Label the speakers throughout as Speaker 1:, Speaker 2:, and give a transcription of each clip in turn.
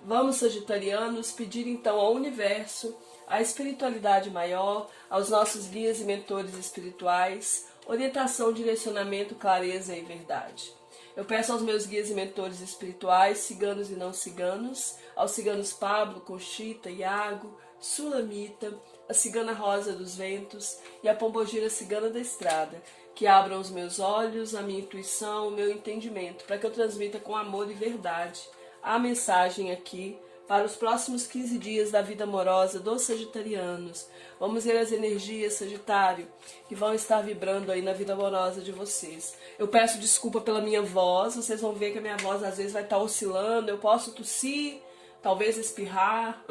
Speaker 1: Vamos, sagitarianos, pedir então ao universo, à espiritualidade maior, aos nossos guias e mentores espirituais, orientação, direcionamento, clareza e verdade. Eu peço aos meus guias e mentores espirituais, ciganos e não ciganos, aos ciganos Pablo, Conchita, Iago, Sulamita, a cigana Rosa dos Ventos e a pombogira cigana da estrada, que abram os meus olhos, a minha intuição, o meu entendimento, para que eu transmita com amor e verdade a mensagem aqui para os próximos 15 dias da vida amorosa dos sagitarianos. Vamos ver as energias, Sagitário, que vão estar vibrando aí na vida amorosa de vocês. Eu peço desculpa pela minha voz, vocês vão ver que a minha voz às vezes vai estar oscilando, eu posso tossir, talvez espirrar.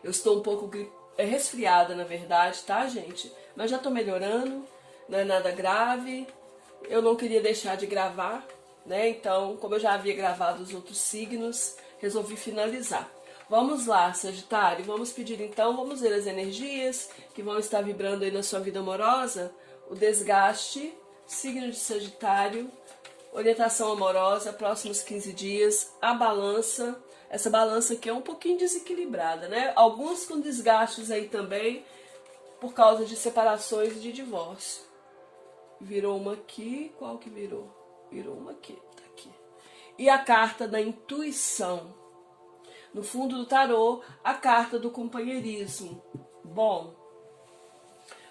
Speaker 1: Eu estou um pouco resfriada, na verdade, tá, gente? Mas já tô melhorando, não é nada grave. Eu não queria deixar de gravar, né? Então, como eu já havia gravado os outros signos, resolvi finalizar. Vamos lá, Sagitário, vamos pedir então, vamos ver as energias que vão estar vibrando aí na sua vida amorosa. O desgaste, signo de Sagitário, orientação amorosa, próximos 15 dias, a balança. Essa balança aqui é um pouquinho desequilibrada, né? Alguns com desgastes aí também, por causa de separações e de divórcio. Virou uma aqui, qual que virou? Virou uma aqui, tá aqui. E a carta da intuição. No fundo do tarô, a carta do companheirismo. Bom,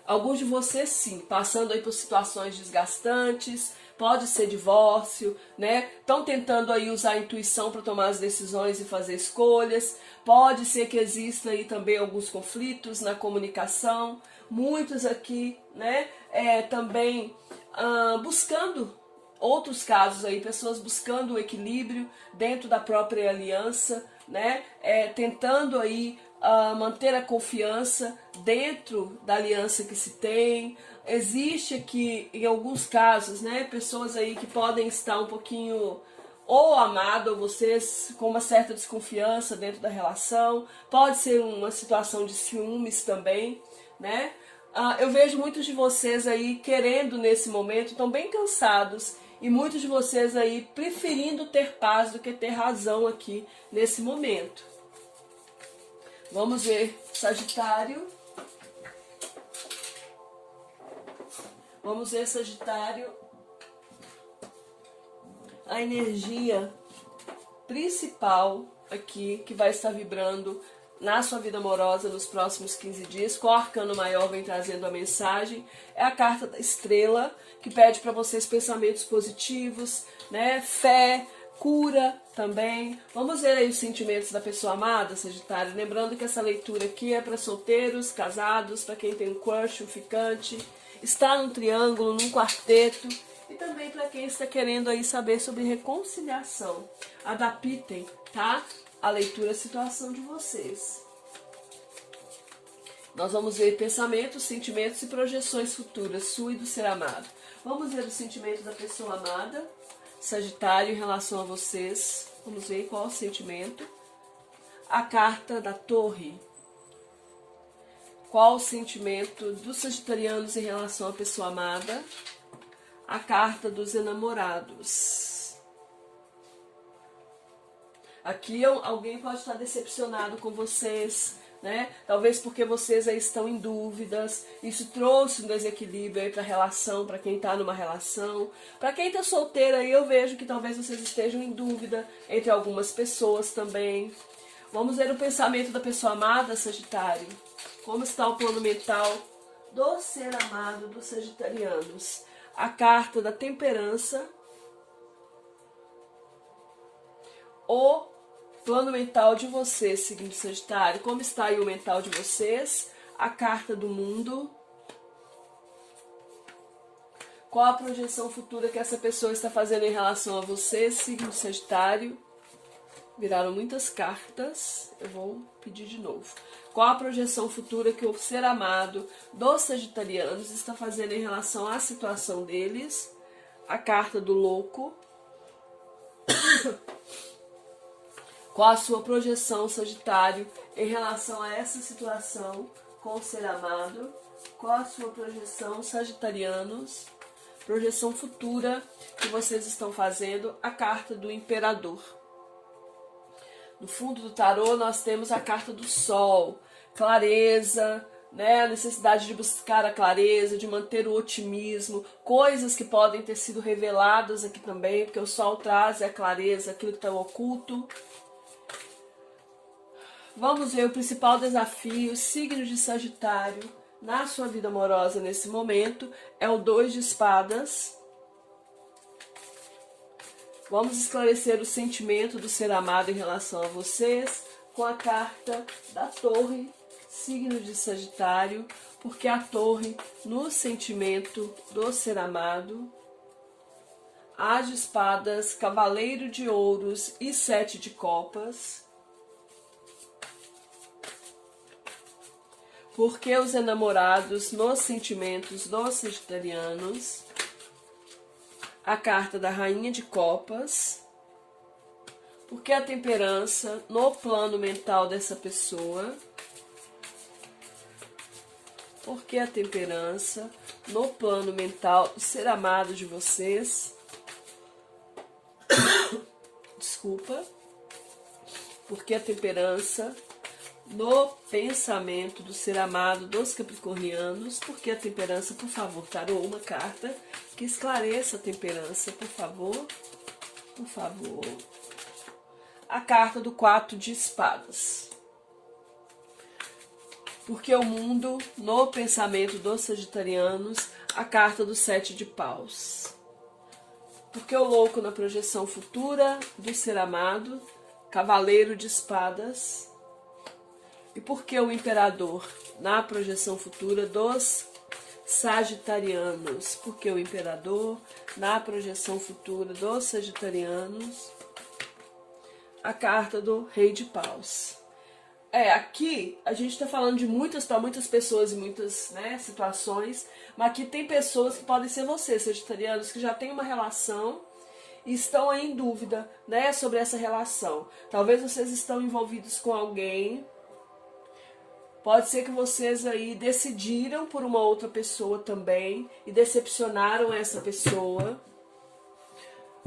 Speaker 1: alguns de vocês sim, passando aí por situações desgastantes, pode ser divórcio, né? Estão tentando aí usar a intuição para tomar as decisões e fazer escolhas. Pode ser que exista aí também alguns conflitos na comunicação. Muitos aqui, né? Também buscando outros casos aí, pessoas buscando o equilíbrio dentro da própria aliança, né? Tentando aí manter a confiança dentro da aliança que se tem. Existe aqui, em alguns casos, né, pessoas aí que podem estar um pouquinho ou amado ou vocês com uma certa desconfiança dentro da relação. Pode ser uma situação de ciúmes também, né? Eu vejo muitos de vocês aí querendo nesse momento, estão bem cansados, e muitos de vocês aí preferindo ter paz do que ter razão aqui nesse momento. Vamos ver, Sagitário. Vamos ver, Sagitário, a energia principal aqui que vai estar vibrando na sua vida amorosa nos próximos 15 dias. Qual arcano maior vem trazendo a mensagem? É a carta da estrela, que pede para vocês pensamentos positivos, né? Fé, cura também. Vamos ver aí os sentimentos da pessoa amada, Sagitário. Lembrando que essa leitura aqui é para solteiros, casados, para quem tem um crush, um ficante, está num triângulo, num quarteto, e também para quem está querendo aí saber sobre reconciliação. Adaptem, tá? A leitura, a situação de vocês. Nós vamos ver pensamentos, sentimentos e projeções futuras, sua e do ser amado. Vamos ver o sentimento da pessoa amada, Sagitário, em relação a vocês. Vamos ver qual é o sentimento. A carta da torre. Qual o sentimento dos sagitarianos em relação à pessoa amada? A carta dos enamorados. Aqui alguém pode estar decepcionado com vocês, né? Talvez porque vocês aí estão em dúvidas. Isso trouxe um desequilíbrio aí para a relação, para quem está numa relação. Para quem está solteiro aí, eu vejo que talvez vocês estejam em dúvida entre algumas pessoas também. Vamos ver o pensamento da pessoa amada, Sagitário. Como está o plano mental do ser amado dos sagitarianos? A carta da temperança. O plano mental de vocês, signo de Sagitário. Como está aí o mental de vocês? A carta do mundo. Qual a projeção futura que essa pessoa está fazendo em relação a vocês, signo de Sagitário? Viraram muitas cartas. Eu vou pedir de novo. Qual a projeção futura que o ser amado dos sagitarianos está fazendo em relação à situação deles? A carta do louco. Qual a sua projeção, Sagitário, em relação a essa situação com o ser amado? Qual a sua projeção, sagitarianos? Projeção futura que vocês estão fazendo? A carta do imperador. No fundo do tarô nós temos a carta do Sol, clareza, né? A necessidade de buscar a clareza, de manter o otimismo, coisas que podem ter sido reveladas aqui também, porque o Sol traz a clareza, aquilo que está oculto. Vamos ver o principal desafio, signo de Sagitário, na sua vida amorosa nesse momento, é o 2 de espadas. Vamos esclarecer o sentimento do ser amado em relação a vocês com a carta da Torre, signo de Sagitário, porque a Torre, no sentimento do ser amado, As de espadas, Cavaleiro de ouros e 7 de copas. Porque os enamorados nos sentimentos dos sagitarianos, a carta da Rainha de Copas, porque a temperança no plano mental dessa pessoa, porque a temperança no plano mental do ser amado de vocês, desculpa, porque a temperança no pensamento do ser amado dos capricornianos, porque a temperança, por favor, tarô, uma carta que esclareça a temperança, por favor, por favor. A carta do 4 de espadas. Porque o mundo, no pensamento dos sagitarianos, a carta do 7 de paus. Porque o louco na projeção futura do ser amado, Cavaleiro de espadas. E porque o imperador na projeção futura dos sagitarianos? Porque o imperador na projeção futura dos sagitarianos, a carta do Rei de paus. Aqui a gente está falando de para muitas pessoas e muitas, né, situações, mas aqui tem pessoas que podem ser vocês, sagitarianos, que já têm uma relação e estão aí em dúvida, né, sobre essa relação. Talvez vocês estão envolvidos com alguém. Pode ser que vocês aí decidiram por uma outra pessoa também e decepcionaram essa pessoa.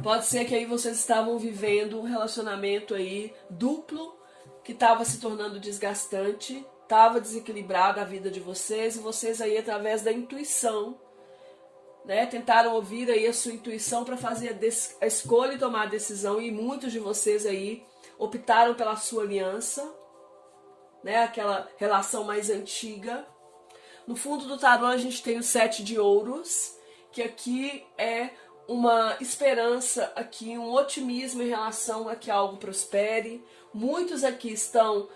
Speaker 1: Pode ser que aí vocês estavam vivendo um relacionamento aí duplo que estava se tornando desgastante, estava desequilibrada a vida de vocês e vocês aí através da intuição, né, tentaram ouvir aí a sua intuição para fazer a escolha e tomar a decisão, e muitos de vocês aí optaram pela sua aliança, né, aquela relação mais antiga. No fundo do tarô a gente tem o 7 de ouros, que aqui é uma esperança, aqui um otimismo em relação a que algo prospere. Muitos aqui estão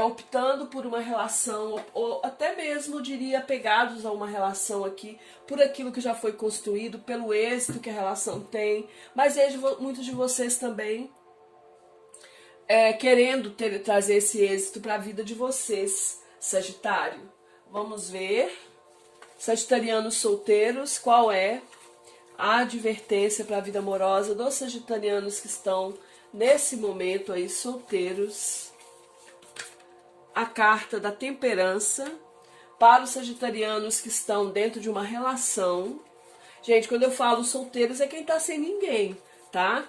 Speaker 1: optando por uma relação, ou até mesmo, diria, apegados a uma relação aqui, por aquilo que já foi construído, pelo êxito que a relação tem. Mas vejo muitos de vocês também querendo trazer esse êxito para a vida de vocês, Sagitário. Vamos ver. Sagitarianos solteiros, qual é a advertência para a vida amorosa dos sagitarianos que estão nesse momento aí solteiros? A carta da temperança para os sagitarianos que estão dentro de uma relação. Gente, quando eu falo solteiros é quem está sem ninguém, tá?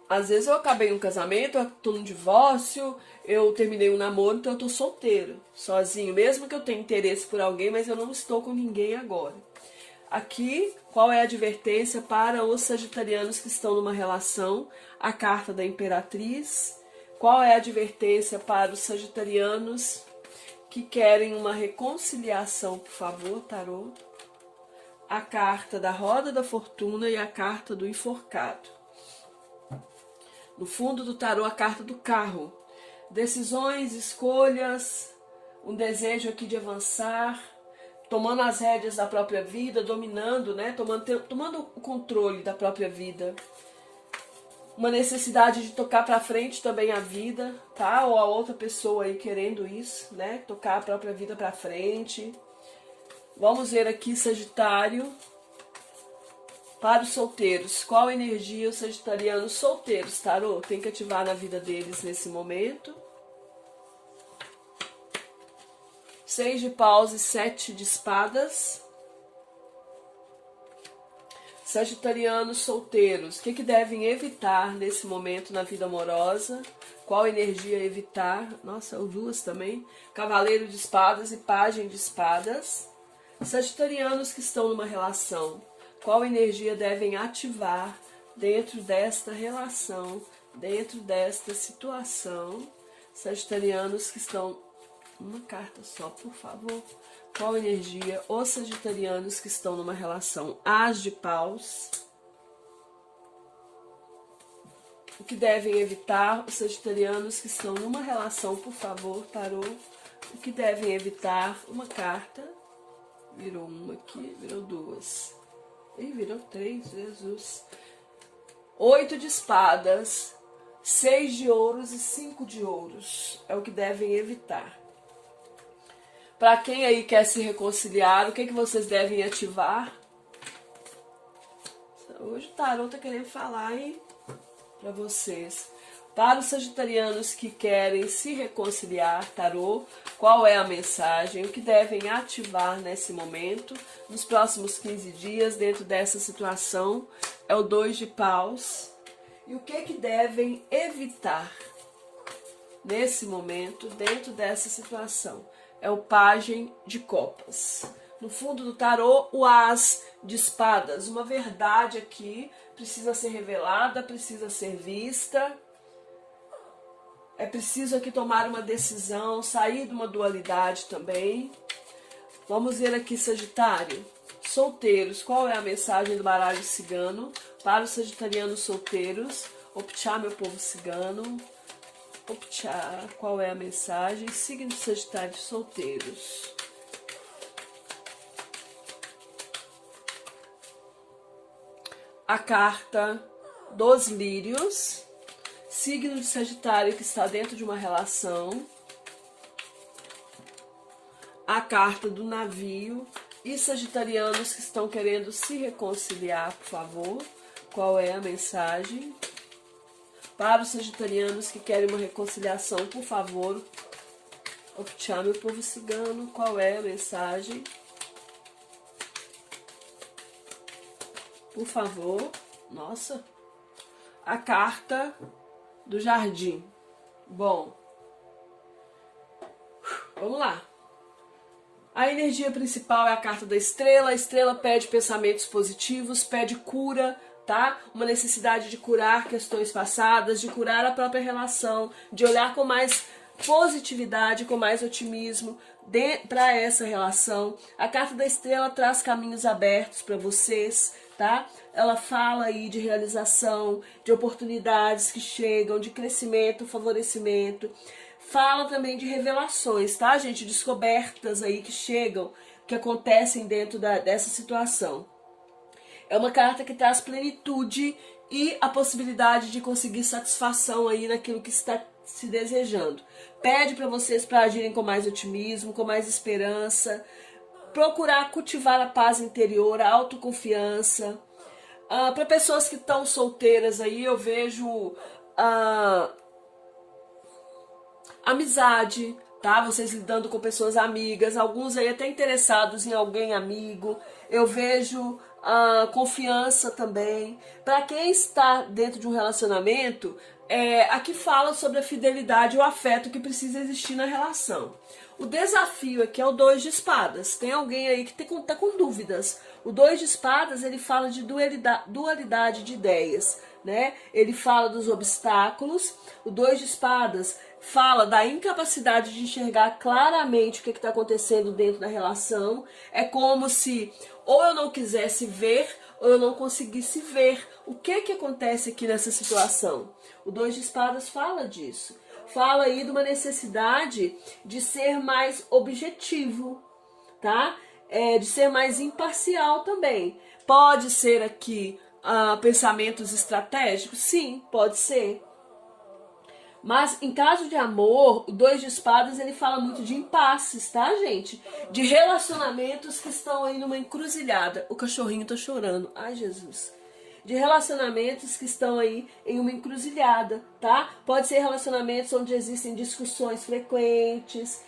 Speaker 1: Às vezes eu acabei um casamento, eu tô num divórcio, eu terminei um namoro, então eu tô solteiro, sozinho, mesmo que eu tenha interesse por alguém, mas eu não estou com ninguém agora. Aqui, qual é a advertência para os sagitarianos que estão numa relação? A carta da Imperatriz. Qual é a advertência para os sagitarianos que querem uma reconciliação, por favor, tarô? A carta da Roda da Fortuna e a carta do Enforcado. No fundo do tarô, a carta do Carro. Decisões, escolhas, um desejo aqui de avançar, tomando as rédeas da própria vida, dominando, né? Tomando o controle da própria vida. Uma necessidade de tocar para frente também a vida, tá? Ou a outra pessoa aí querendo isso, né? Tocar a própria vida para frente. Vamos ver aqui, Sagitário. Para os solteiros, qual energia os sagitarianos solteiros, tarô, tem que ativar na vida deles nesse momento? 6 de paus e 7 de espadas. Sagitarianos solteiros, o que devem evitar nesse momento na vida amorosa? Qual energia evitar? Nossa, ou duas também. Cavaleiro de espadas e pajem de espadas. Sagitarianos que estão numa relação, qual energia devem ativar dentro desta relação, dentro desta situação? Sagitarianos que estão... Uma carta só, por favor. Qual energia os sagitarianos que estão numa relação? As de paus. O que devem evitar os sagitarianos que estão numa relação, por favor, tarô? O que devem evitar? Uma carta. Virou uma aqui, virou duas. E virou três, Jesus. 8 de espadas, 6 de ouros e 5 de ouros. É o que devem evitar. Para quem aí quer se reconciliar, o que vocês devem ativar? Hoje o tarô tá querendo falar, hein? Para vocês. Para os sagitarianos que querem se reconciliar, tarô, qual é a mensagem? O que devem ativar nesse momento, nos próximos 15 dias, dentro dessa situação? É o 2 de paus. E o que devem evitar nesse momento, dentro dessa situação? É o pajem de copas. No fundo do tarô, o as de espadas. Uma verdade aqui precisa ser revelada, precisa ser vista. É preciso aqui tomar uma decisão, sair de uma dualidade também. Vamos ver aqui, Sagitário. Solteiros, qual é a mensagem do baralho cigano para os sagitarianos solteiros? Optchá, meu povo cigano. Optchá, qual é a mensagem? Signo de Sagitário solteiros. A carta dos lírios. Signo de Sagitário que está dentro de uma relação. A carta do navio. E sagitarianos que estão querendo se reconciliar, por favor. Qual é a mensagem? Para os sagitarianos que querem uma reconciliação, por favor. Optchá, meu povo cigano, qual é a mensagem? Por favor. Nossa. A carta do jardim. Bom. Vamos lá. A energia principal é a carta da estrela. A estrela pede pensamentos positivos, pede cura, tá? Uma necessidade de curar questões passadas, de curar a própria relação, de olhar com mais positividade, com mais otimismo para essa relação. A carta da estrela traz caminhos abertos para vocês, tá? Ela fala aí de realização, de oportunidades que chegam, de crescimento, favorecimento. Fala também de revelações, tá, gente? Descobertas aí que chegam, que acontecem dentro dessa situação. É uma carta que traz plenitude e a possibilidade de conseguir satisfação aí naquilo que está se desejando. Pede para vocês para agirem com mais otimismo, com mais esperança, procurar cultivar a paz interior, a autoconfiança. Para pessoas que estão solteiras aí, eu vejo amizade, tá? Vocês lidando com pessoas amigas, alguns aí até interessados em alguém amigo. Eu vejo confiança também. Para quem está dentro de um relacionamento, aqui fala sobre a fidelidade e o afeto que precisa existir na relação. O desafio aqui é o 2 de espadas. Tem alguém aí que tá com dúvidas. O 2 de espadas, ele fala de dualidade de ideias, né? Ele fala dos obstáculos. O 2 de espadas fala da incapacidade de enxergar claramente o que está acontecendo dentro da relação. É como se ou eu não quisesse ver ou eu não conseguisse ver o que acontece aqui nessa situação. O 2 de espadas fala disso. Fala aí de uma necessidade de ser mais objetivo, tá? De ser mais imparcial também. Pode ser aqui pensamentos estratégicos? Sim, pode ser. Mas em caso de amor, o 2 de espadas ele fala muito de impasses, tá, gente? De relacionamentos que estão aí numa encruzilhada. O cachorrinho tá chorando. Ai, Jesus. De relacionamentos que estão aí em uma encruzilhada, tá? Pode ser relacionamentos onde existem discussões frequentes,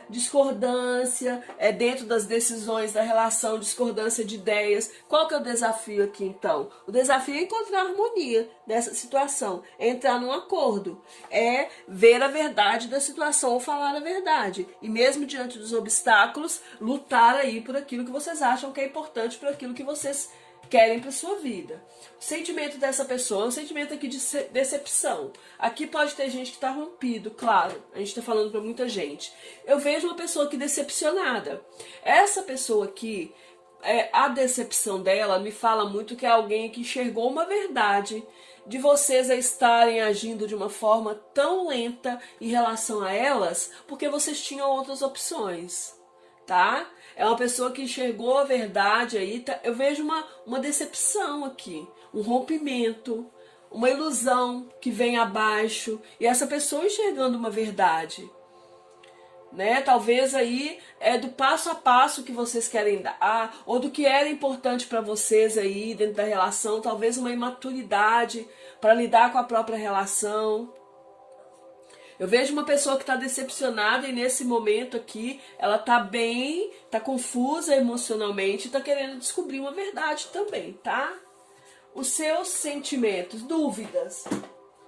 Speaker 1: discordância dentro das decisões da relação, discordância de ideias. Qual que é o desafio aqui então? O desafio é encontrar harmonia nessa situação, é entrar num acordo, é ver a verdade da situação ou falar a verdade. E mesmo diante dos obstáculos, lutar aí por aquilo que vocês acham que é importante, por aquilo que vocês querem para sua vida. O sentimento dessa pessoa é um sentimento aqui de decepção. Aqui pode ter gente que está rompido, claro. A gente está falando para muita gente. Eu vejo uma pessoa aqui decepcionada. Essa pessoa aqui, a decepção dela me fala muito que é alguém que enxergou uma verdade de vocês a estarem agindo de uma forma tão lenta em relação a elas, porque vocês tinham outras opções, tá? É uma pessoa que enxergou a verdade aí, tá? Eu vejo uma decepção aqui, um rompimento, uma ilusão que vem abaixo, e essa pessoa enxergando uma verdade, né? Talvez aí do passo a passo que vocês querem dar, ou do que era importante para vocês aí dentro da relação, talvez uma imaturidade para lidar com a própria relação. Eu vejo uma pessoa que está decepcionada e nesse momento aqui ela está bem, está confusa emocionalmente, está querendo descobrir uma verdade também, tá? Os seus sentimentos, dúvidas.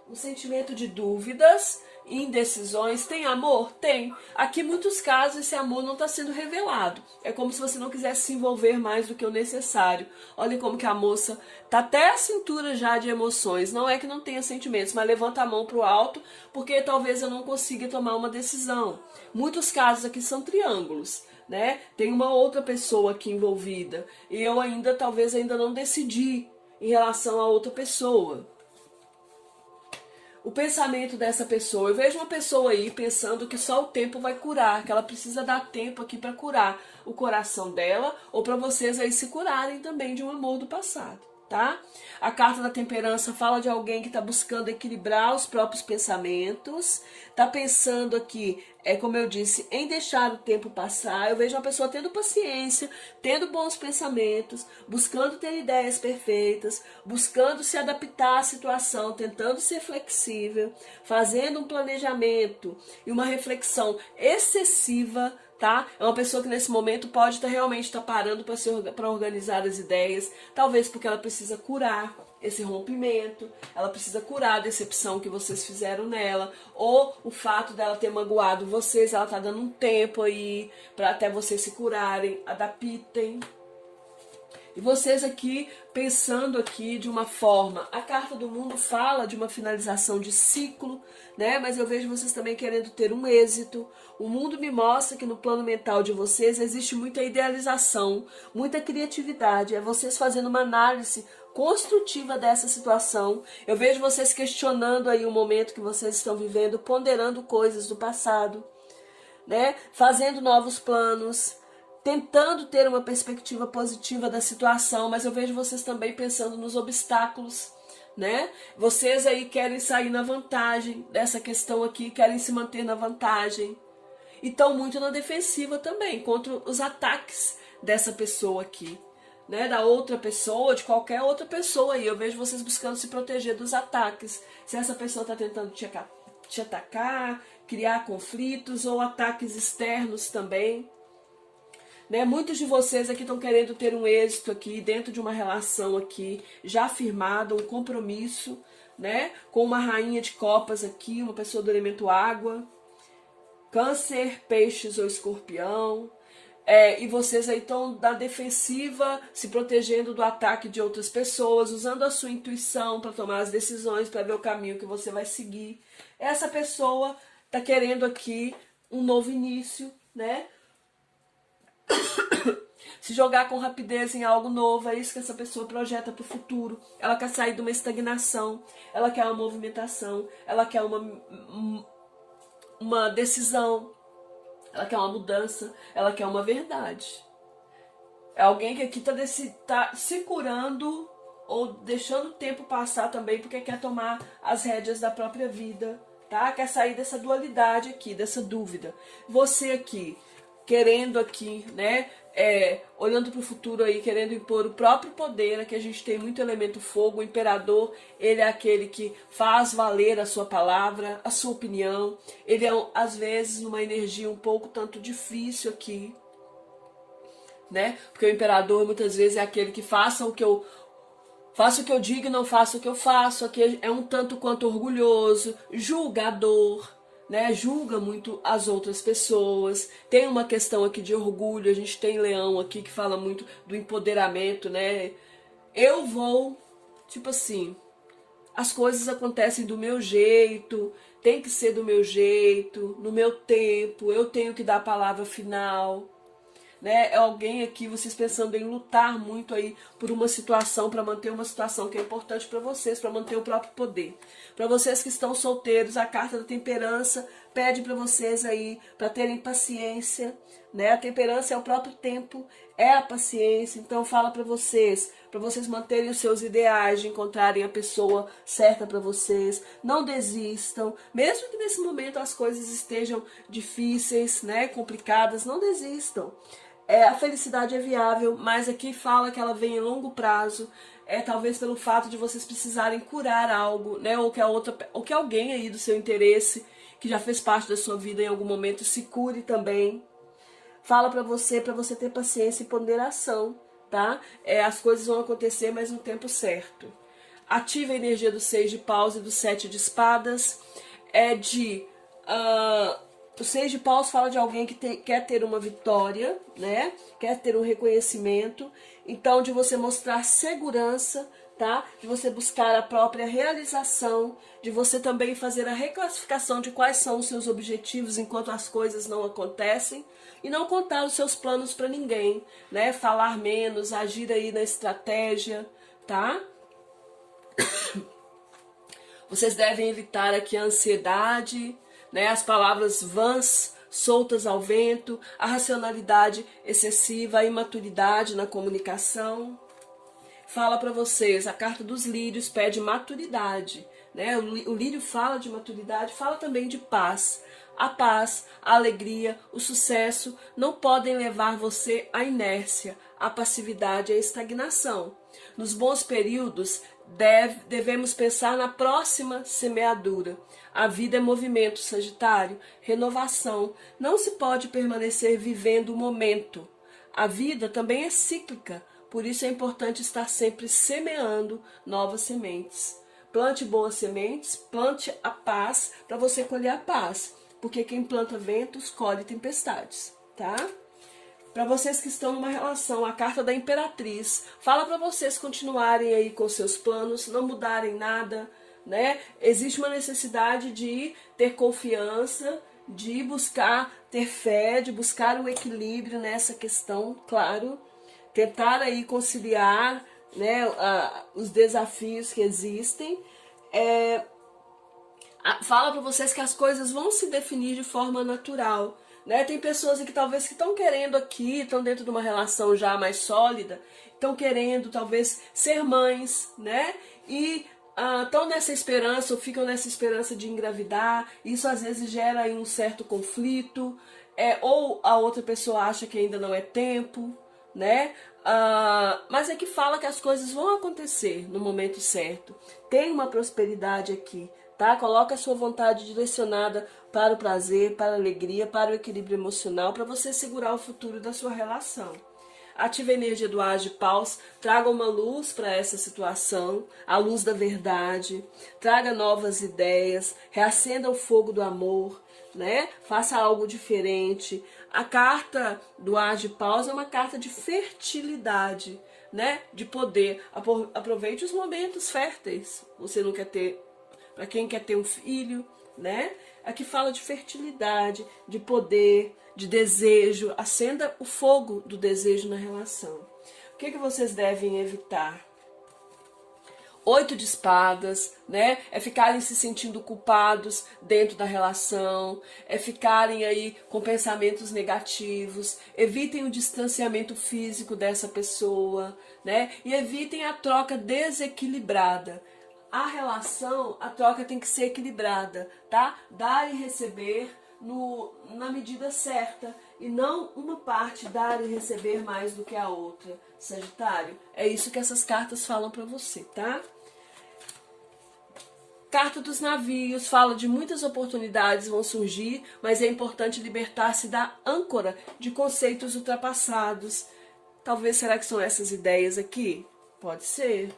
Speaker 1: Um sentimento de dúvidas, indecisões. Tem amor? Tem. Aqui, em muitos casos, esse amor não está sendo revelado. É como se você não quisesse se envolver mais do que o necessário. Olha como que a moça está até a cintura já de emoções. Não é que não tenha sentimentos, mas levanta a mão para o alto, porque talvez eu não consiga tomar uma decisão. Muitos casos aqui são triângulos, né? Tem uma outra pessoa aqui envolvida. E eu talvez ainda não decidi em relação a outra pessoa. O pensamento dessa pessoa, eu vejo uma pessoa aí pensando que só o tempo vai curar, que ela precisa dar tempo aqui para curar o coração dela, ou para vocês aí se curarem também de um amor do passado, tá? A carta da temperança fala de alguém que está buscando equilibrar os próprios pensamentos, está pensando aqui, como eu disse, em deixar o tempo passar. Eu vejo uma pessoa tendo paciência, tendo bons pensamentos, buscando ter ideias perfeitas, buscando se adaptar à situação, tentando ser flexível, fazendo um planejamento e uma reflexão excessiva, tá? É uma pessoa que nesse momento pode realmente estar parando para organizar as ideias, talvez porque ela precisa curar esse rompimento, ela precisa curar a decepção que vocês fizeram nela, ou o fato dela ter magoado vocês, ela tá dando um tempo aí para até vocês se curarem, adaptem. E vocês aqui, pensando aqui de uma forma, a carta do mundo fala de uma finalização de ciclo, né? Mas eu vejo vocês também querendo ter um êxito. O mundo me mostra que no plano mental de vocês existe muita idealização, muita criatividade. É vocês fazendo uma análise construtiva dessa situação. Eu vejo vocês questionando aí o momento que vocês estão vivendo, ponderando coisas do passado, né? Fazendo novos planos, tentando ter uma perspectiva positiva da situação, mas eu vejo vocês também pensando nos obstáculos, né? Vocês aí querem sair na vantagem dessa questão aqui, querem se manter na vantagem. E estão muito na defensiva também, contra os ataques dessa pessoa aqui, né? Da outra pessoa, de qualquer outra pessoa aí. Eu vejo vocês buscando se proteger dos ataques. Se essa pessoa está tentando te atacar, criar conflitos ou ataques externos também. Né? Muitos de vocês aqui estão querendo ter um êxito aqui dentro de uma relação aqui já firmada, um compromisso, né? Com uma rainha de copas aqui, uma pessoa do elemento água, Câncer, Peixes ou Escorpião. E vocês aí estão na defensiva, se protegendo do ataque de outras pessoas, usando a sua intuição para tomar as decisões, para ver o caminho que você vai seguir. Essa pessoa está querendo aqui um novo início, né? Se jogar com rapidez em algo novo, é isso que essa pessoa projeta para o futuro. Ela quer sair de uma estagnação, ela quer uma movimentação, ela quer uma decisão, ela quer uma mudança, ela quer uma verdade. É alguém que aqui tá se curando ou deixando o tempo passar também, porque quer tomar as rédeas da própria vida, tá? Quer sair dessa dualidade aqui, dessa dúvida. Você aqui, querendo aqui, né, olhando para o futuro aí, querendo impor o próprio poder. Aqui a gente tem muito elemento fogo. O imperador, ele é aquele que faz valer a sua palavra, a sua opinião. Ele é, às vezes, numa energia um pouco tanto difícil aqui, né? Porque o imperador muitas vezes é aquele que faça o que eu digo e não faço o que eu faço. Aqui é um tanto quanto orgulhoso, julgador, né? Julga muito as outras pessoas. Tem uma questão aqui de orgulho. A gente tem Leão aqui que fala muito do empoderamento, né? Eu vou, tipo assim, as coisas acontecem do meu jeito, tem que ser do meu jeito, no meu tempo, eu tenho que dar a palavra final. Né? É alguém aqui, vocês pensando em lutar muito aí por uma situação, para manter uma situação que é importante para vocês, para manter o próprio poder. Para vocês que estão solteiros, a carta da temperança pede para vocês aí, para terem paciência, né? A temperança é o próprio tempo, é a paciência. Então fala para vocês manterem os seus ideais, de encontrarem a pessoa certa para vocês. Não desistam, mesmo que nesse momento as coisas estejam difíceis, né, complicadas, não desistam. A felicidade é viável, mas aqui fala que ela vem em longo prazo. Talvez pelo fato de vocês precisarem curar algo, né? Ou que alguém aí do seu interesse, que já fez parte da sua vida em algum momento, se cure também. Fala para você ter paciência e ponderação, tá? As coisas vão acontecer, mas no tempo certo. Ative a energia do 6 de paus e do 7 de espadas. O 6 de paus fala de alguém que quer ter uma vitória, né? Quer ter um reconhecimento. Então, de você mostrar segurança, tá? De você buscar a própria realização, de você também fazer a reclassificação de quais são os seus objetivos enquanto as coisas não acontecem. E não contar os seus planos para ninguém, né? Falar menos, agir aí na estratégia, tá? Vocês devem evitar aqui a ansiedade, né, as palavras vãs, soltas ao vento, a racionalidade excessiva, a imaturidade na comunicação. Fala para vocês, a carta dos lírios pede maturidade, né? O lírio fala de maturidade, fala também de paz. A paz, a alegria, o sucesso não podem levar você à inércia, à passividade e à estagnação. Nos bons períodos, devemos pensar na próxima semeadura. A vida é movimento, Sagitário, renovação. Não se pode permanecer vivendo o momento. A vida também é cíclica, por isso é importante estar sempre semeando novas sementes. Plante boas sementes, plante a paz para você colher a paz, porque quem planta ventos colhe tempestades, tá? Para vocês que estão numa relação, a carta da Imperatriz fala para vocês continuarem aí com seus planos, não mudarem nada, né? Existe uma necessidade de ter confiança, de buscar ter fé, de buscar o equilíbrio nessa questão, claro. Tentar aí conciliar, né, os desafios que existem. Fala para vocês que as coisas vão se definir de forma natural. Né? Tem pessoas que talvez que estão querendo aqui, estão dentro de uma relação já mais sólida, estão querendo talvez ser mães, né? E estão nessa esperança ou ficam nessa esperança de engravidar. Isso às vezes gera aí um certo conflito, ou a outra pessoa acha que ainda não é tempo, né? Mas é que fala que as coisas vão acontecer no momento certo. Tem uma prosperidade aqui, tá? Coloca a sua vontade direcionada para o prazer, para a alegria, para o equilíbrio emocional, para você segurar o futuro da sua relação. Ative a energia do As de Paus, traga uma luz para essa situação, a luz da verdade, traga novas ideias, reacenda o fogo do amor, né? Faça algo diferente. A carta do As de Paus é uma carta de fertilidade, né? De poder. Aproveite os momentos férteis. Você não quer ter, para quem quer ter um filho, né? Aqui fala de fertilidade, de poder, de desejo. Acenda o fogo do desejo na relação. O que vocês devem evitar? 8 de espadas, né? É ficarem se sentindo culpados dentro da relação, é ficarem aí com pensamentos negativos, evitem o distanciamento físico dessa pessoa, né? E evitem a troca desequilibrada. A relação, a troca tem que ser equilibrada, tá? Dar e receber na medida certa. e não uma parte dar e receber mais do que a outra, Sagitário. É isso que essas cartas falam para você, tá? Carta dos navios fala de muitas oportunidades vão surgir, mas é importante libertar-se da âncora de conceitos ultrapassados. Talvez, será que são essas ideias aqui? Pode ser.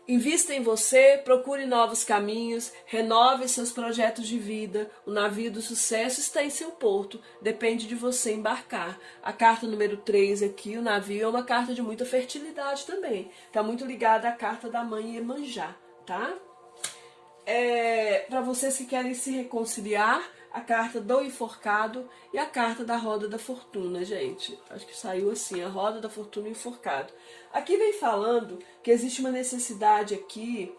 Speaker 1: Invista em você, procure novos caminhos, renove seus projetos de vida. O navio do sucesso está em seu porto, depende de você embarcar. A carta número 3 aqui, o navio, é uma carta de muita fertilidade também. Está muito ligada à carta da mãe Iemanjá, tá? Para vocês que querem se reconciliar, a carta do enforcado e a carta da roda da fortuna, gente. Acho que saiu assim, a roda da fortuna e o enforcado. Aqui vem falando que existe uma necessidade aqui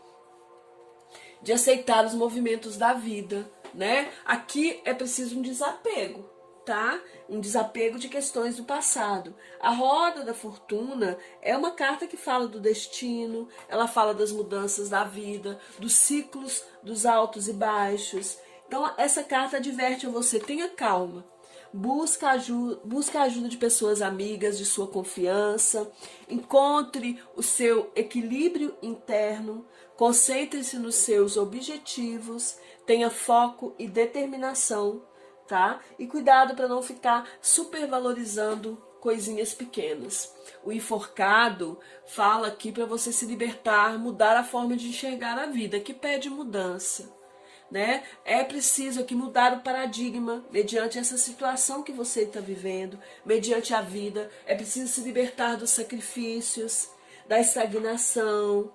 Speaker 1: de aceitar os movimentos da vida, né? Aqui é preciso um desapego, tá? Um desapego de questões do passado. A roda da fortuna é uma carta que fala do destino, ela fala das mudanças da vida, dos ciclos, dos altos e baixos. Então, essa carta adverte a você, tenha calma, busca a ajuda de pessoas amigas, de sua confiança, encontre o seu equilíbrio interno, concentre-se nos seus objetivos, tenha foco e determinação, tá? E cuidado para não ficar supervalorizando coisinhas pequenas. O enforcado fala aqui para você se libertar, mudar a forma de enxergar a vida, que pede mudança. Né? É preciso aqui mudar o paradigma mediante essa situação que você está vivendo, mediante a vida. É preciso se libertar dos sacrifícios, da estagnação.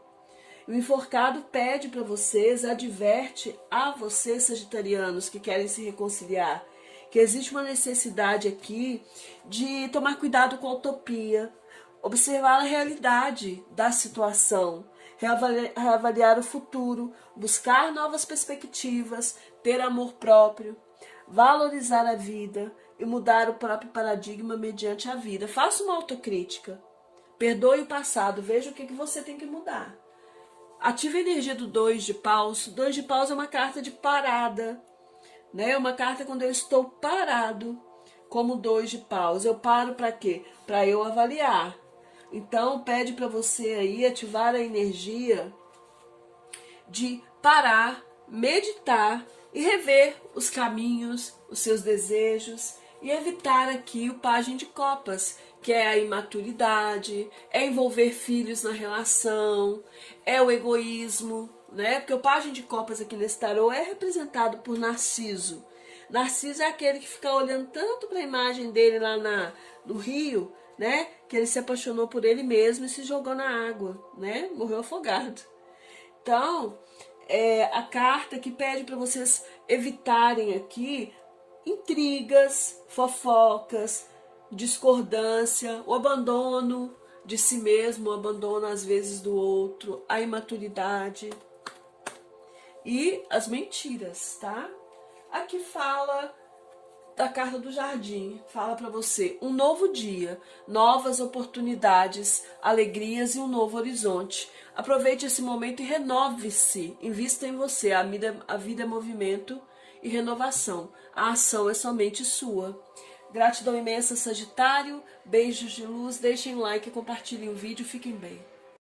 Speaker 1: O enforcado pede para vocês, adverte a vocês, sagitarianos, que querem se reconciliar, que existe uma necessidade aqui de tomar cuidado com a utopia, observar a realidade da situação, reavaliar o futuro, buscar novas perspectivas, ter amor próprio, valorizar a vida e mudar o próprio paradigma mediante a vida. Faça uma autocrítica, perdoe o passado, veja o que você tem que mudar. Ative a energia do 2 de paus. 2 de paus é uma carta de parada, né? Uma carta quando eu estou parado, como 2 de paus. Eu paro para quê? Para eu avaliar. Então, pede para você aí ativar a energia de parar, meditar e rever os caminhos, os seus desejos e evitar aqui o pajem de copas, que é a imaturidade, é envolver filhos na relação, é o egoísmo, né? Porque o pajem de copas aqui nesse tarô é representado por Narciso. Narciso é aquele que fica olhando tanto para a imagem dele lá no rio, né? Que ele se apaixonou por ele mesmo e se jogou na água, né? Morreu afogado. Então, a carta que pede para vocês evitarem aqui intrigas, fofocas, discordância, o abandono de si mesmo, o abandono às vezes do outro, a imaturidade e as mentiras, tá? Aqui fala da carta do jardim, fala para você um novo dia, novas oportunidades, alegrias e um novo horizonte. Aproveite esse momento e renove-se, invista em você. A vida é movimento e renovação. A ação é somente sua. Gratidão imensa, Sagitário. Beijos de luz. Deixem like, compartilhem o vídeo. Fiquem bem.